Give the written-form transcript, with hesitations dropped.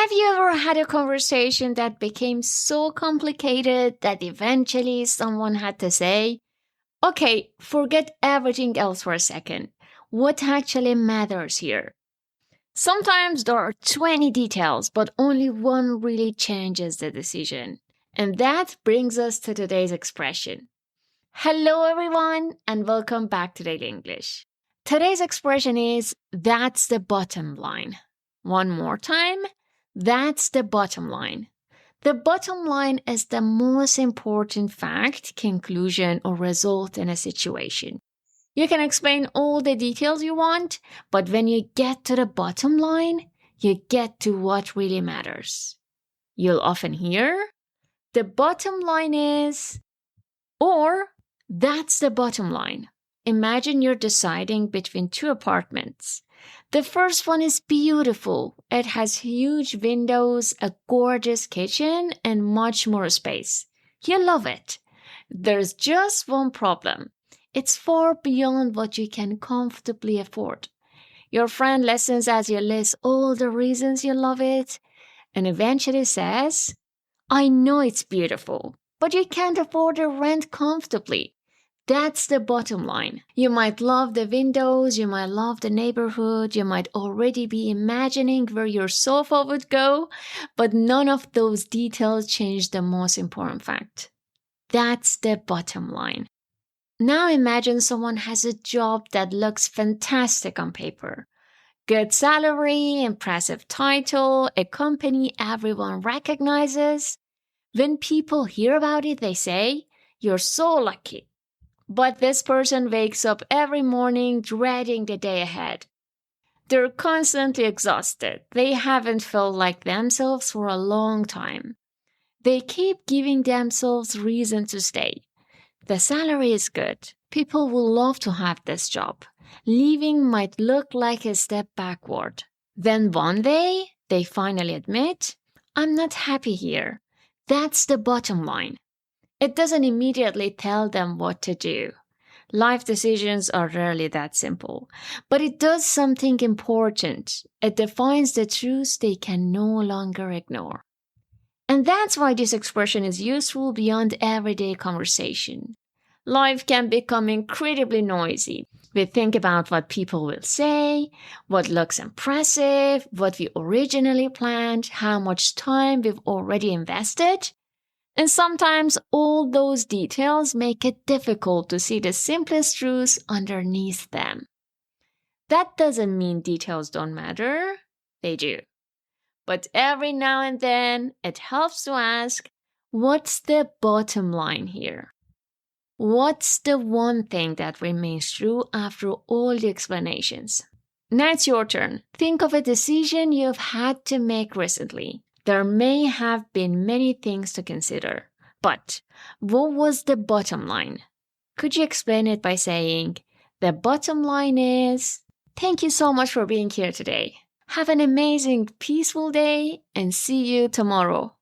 Have you ever had a conversation that became so complicated that eventually someone had to say, okay, forget everything else for a second. What actually matters here? Sometimes there are 20 details, but only one really changes the decision. And that brings us to today's expression. Hello, everyone, and welcome back to Daily English. Today's expression is, that's the bottom line. One more time, that's the bottom line. The bottom line is the most important fact, conclusion, or result in a situation. You can explain all the details you want, but when you get to the bottom line, you get to what really matters. You'll often hear, the bottom line is, or that's the bottom line. Imagine you're deciding between two apartments. The first one is beautiful. It has huge windows, a gorgeous kitchen, and much more space. You love it. There's just one problem. It's far beyond what you can comfortably afford. Your friend listens as you list all the reasons you love it, and eventually says, I know it's beautiful, but you can't afford the rent comfortably. That's the bottom line. You might love the windows, you might love the neighborhood, you might already be imagining where your sofa would go, but none of those details change the most important fact. That's the bottom line. Now imagine someone has a job that looks fantastic on paper. Good salary, impressive title, a company everyone recognizes. When people hear about it, they say, you're so lucky. But this person wakes up every morning dreading the day ahead. They're constantly exhausted. They haven't felt like themselves for a long time. They keep giving themselves reason to stay. The salary is good. People will love to have this job. Leaving might look like a step backward. Then one day, they finally admit, I'm not happy here. That's the bottom line. It doesn't immediately tell them what to do. Life decisions are rarely that simple. But it does something important. It defines the truths they can no longer ignore. And that's why this expression is useful beyond everyday conversation. Life can become incredibly noisy. We think about what people will say, what looks impressive, what we originally planned, how much time we've already invested. And sometimes all those details make it difficult to see the simplest truths underneath them. That doesn't mean details don't matter. They do. But every now and then, it helps to ask, what's the bottom line here? What's the one thing that remains true after all the explanations? Now it's your turn. Think of a decision you've had to make recently. There may have been many things to consider, but what was the bottom line? Could you explain it by saying, the bottom line is, thank you so much for being here today. Have an amazing, peaceful day and see you tomorrow.